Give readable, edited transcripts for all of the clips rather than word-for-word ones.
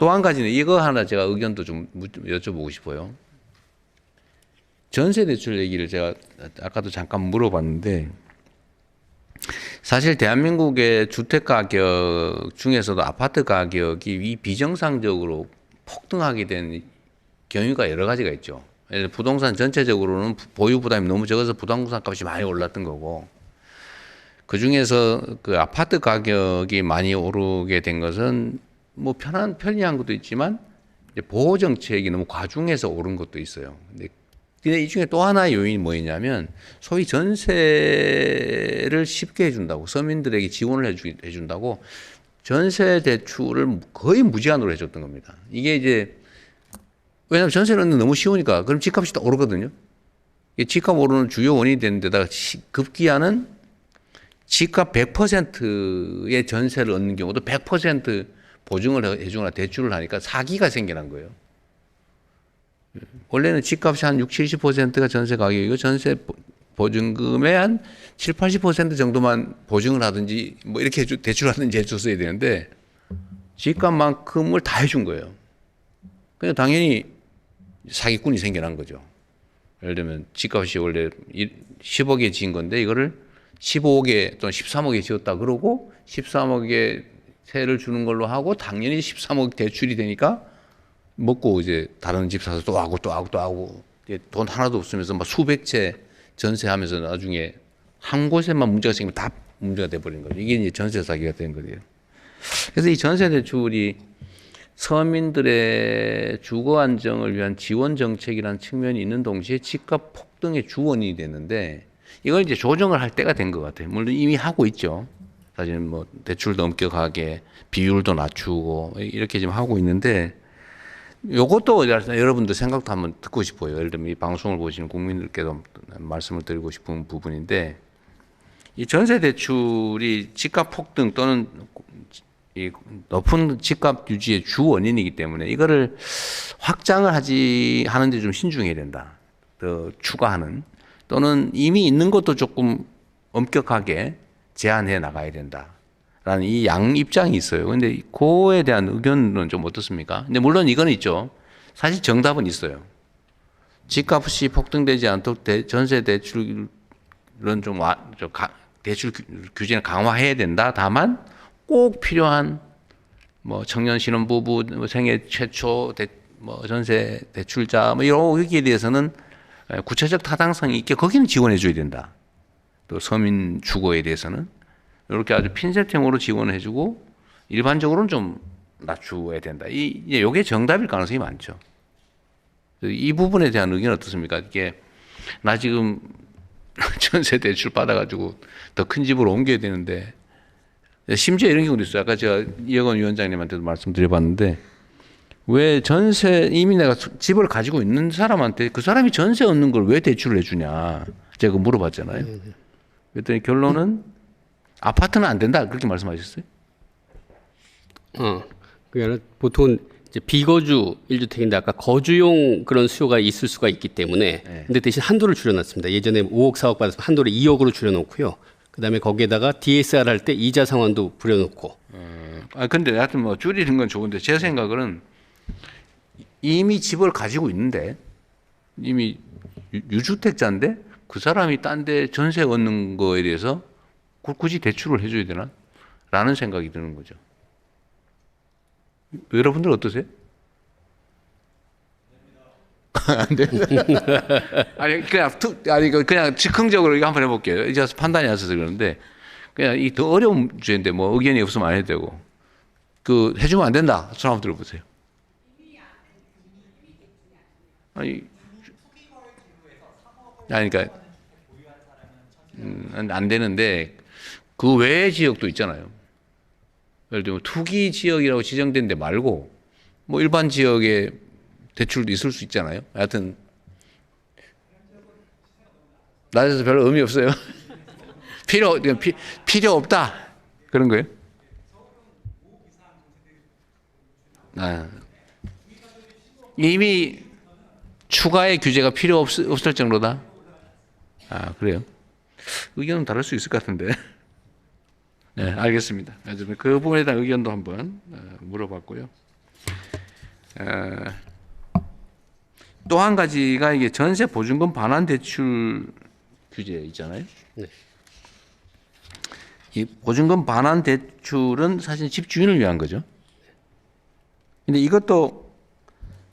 또 한 가지는 이거 하나 제가 의견도 좀 여쭤보고 싶어요. 전세 대출 얘기를 제가 아까도 잠깐 물어봤는데 사실 대한민국의 주택 가격 중에서도 아파트 가격이 이 비정상적으로 폭등하게 된 경우가 여러 가지가 있죠. 예를 들어 부동산 전체적으로는 보유 부담이 너무 적어서 부동산 값이 많이 올랐던 거고 그 중에서 그 아파트 가격이 많이 오르게 된 것은 뭐 편리한 것도 있지만 이제 보호 정책이 너무 과중해서 오른 것도 있어요. 근데 이 중에 또 하나의 요인이 뭐였냐면 소위 전세를 쉽게 해준다고 서민들에게 지원을 해준다고 전세 대출을 거의 무제한으로 해줬던 겁니다. 이게 이제 왜냐하면 전세를 얻는 너무 쉬우니까 그럼 집값이 또 오르거든요. 집값 오르는 주요 원인이 되는 데다가 급기야는 집값 100%의 전세를 얻는 경우도 100% 보증을 해주거나 대출을 하니까 사기가 생겨난 거예요. 원래는 집값이 한 60, 70%가 전세 가격이고 전세 보증금의 한 7, 80% 정도만 보증을 하든지 뭐 이렇게 대출하든지 해줬어야 되는데 집값만큼을 다 해준 거예요. 그냥 당연히 사기꾼이 생겨난 거죠. 예를 들면 집값이 원래 10억에 지은 건데 이거를 15억에 또는 13억에 지었다 그러고 13억에 세를 주는 걸로 하고 당연히 13억 대출이 되니까 먹고 이제 다른 집 사서 또 하고 또 하고 또 하고 돈 하나도 없으면서 막 수백 채 전세하면서 나중에 한 곳에만 문제가 생기면 다 문제가 돼버린 거죠. 이게 이제 전세 사기가 된 거예요. 그래서 이 전세 대출이 서민들의 주거 안정을 위한 지원 정책이라는 측면이 있는 동시에 집값 폭등의 주원인이 됐는데 이걸 이제 조정을 할 때가 된 것 같아요. 물론 이미 하고 있죠. 사실 뭐 대출도 엄격하게 비율도 낮추고 이렇게 지금 하고 있는데 요것도 여러분들 생각도 한번 듣고 싶어요. 예를 들면 이 방송을 보시는 국민들께도 말씀을 드리고 싶은 부분인데 이 전세 대출이 집값 폭등 또는 이 높은 집값 유지의 주 원인이기 때문에 이거를 확장을 하는데 좀 신중해야 된다. 더 추가하는 또는 이미 있는 것도 조금 엄격하게 제한해 나가야 된다라는 이 양 입장이 있어요. 근데 그거에 대한 의견은 좀 어떻습니까? 근데 물론 이건 있죠. 사실 정답은 있어요. 집값이 폭등되지 않도록 전세 대출은 대출 규제는 강화해야 된다. 다만 꼭 필요한 뭐 청년 신혼부부 생애 최초 전세 대출자 뭐 여기에 대해서는 구체적 타당성이 있게 거기는 지원해 줘야 된다. 또 서민 주거에 대해서는 이렇게 아주 핀셋형으로 지원을 해주고 일반적으로는 좀 낮추어야 된다. 이게 정답일 가능성이 많죠. 이 부분에 대한 의견은 어떻습니까? 이게 나 지금 전세 대출 받아가지고 더 큰 집으로 옮겨야 되는데 심지어 이런 경우도 있어요. 아까 제가 이혁원 위원장님한테도 말씀드려봤는데 왜 이미 내가 집을 가지고 있는 사람한테 그 사람이 전세 얻는 걸 왜 대출을 해주냐 제가 물어봤잖아요. 그랬더니 결론은 아파트는 안 된다 그렇게 말씀하셨어요. 그러니까 보통 이제 비거주 1주택인데 아까 거주용 그런 수요가 있을 수가 있기 때문에 근데 대신 한도를 줄여놨습니다. 예전에 5억 4억 받았으면 한도를 2억으로 줄여놓고요. 그다음에 거기에다가 DSR 할 때 이자 상환도 부려놓고. 근데 하여튼 뭐 줄이는 건 좋은데 제 생각은 이미 집을 가지고 있는데 이미 유주택자인데 그 사람이 딴 데 전세 얻는 거에 대해서 굳이 대출을 해줘야 되나? 라는 생각이 드는 거죠. 여러분들 어떠세요? 안 돼. 그냥 즉흥적으로 이거 한번 해볼게요. 이제 판단이 안 서서 그러는데 그냥 이 더 어려운 주제인데 뭐 의견이 없으면 안 해도 되고 그 해주면 안 된다. 손 한번 들어보세요. 그러니까 안 되는데 그 외의 지역도 있잖아요. 예를 들면 투기 지역이라고 지정된 데 말고 뭐 일반 지역에 대출도 있을 수 있잖아요. 하여튼 낮아서 별로 의미 없어요. 필요 없다 그런 거예요. 이미 추가의 규제가 필요 없을 정도다. 그래요. 의견은 다를 수 있을 것 같은데. 네, 알겠습니다. 그 부분에 대한 의견도 한번 물어봤고요. 또 한 가지가 이게 전세 보증금 반환 대출 규제 있잖아요. 네. 이 보증금 반환 대출은 사실 집주인을 위한 거죠. 근데 이것도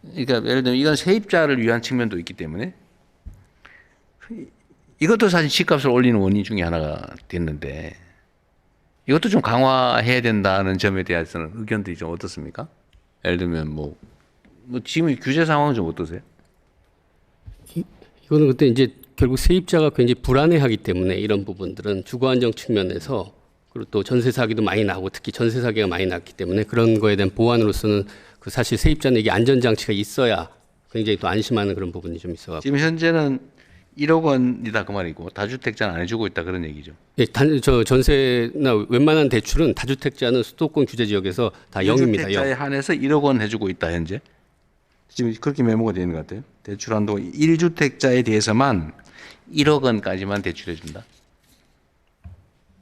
그러니까 예를 들면 이건 세입자를 위한 측면도 있기 때문에 이것도 사실 집값을 올리는 원인 중에 하나가 됐는데 이것도 좀 강화해야 된다는 점에 대해서는 의견들이 좀 어떻습니까? 예를 들면 뭐 지금 규제 상황은 좀 어떠세요? 이거는 그때 이제 결국 세입자가 굉장히 불안해하기 때문에 이런 부분들은 주거 안정 측면에서 그리고 또 전세 사기도 많이 나고 특히 전세 사기가 많이 났기 때문에 그런 거에 대한 보완으로서는 그 사실 세입자는 안전 장치가 있어야 굉장히 또 안심하는 그런 부분이 좀 있어가지고 지금 현재는 1억 원이다 그 말이고 다주택자는 안 해주고 있다 그런 얘기죠. 예, 저 전세나 웬만한 대출은 다주택자는 수도권 규제 지역에서 다 0입니다. 0. 1주택자에 한해서 1억 원 해주고 있다 현재. 지금 그렇게 메모가 되어 있는 것 같아요. 대출 한도 1주택자에 대해서만 1억 원까지만 대출해 준다.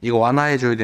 이거 완화해 줘야 돼.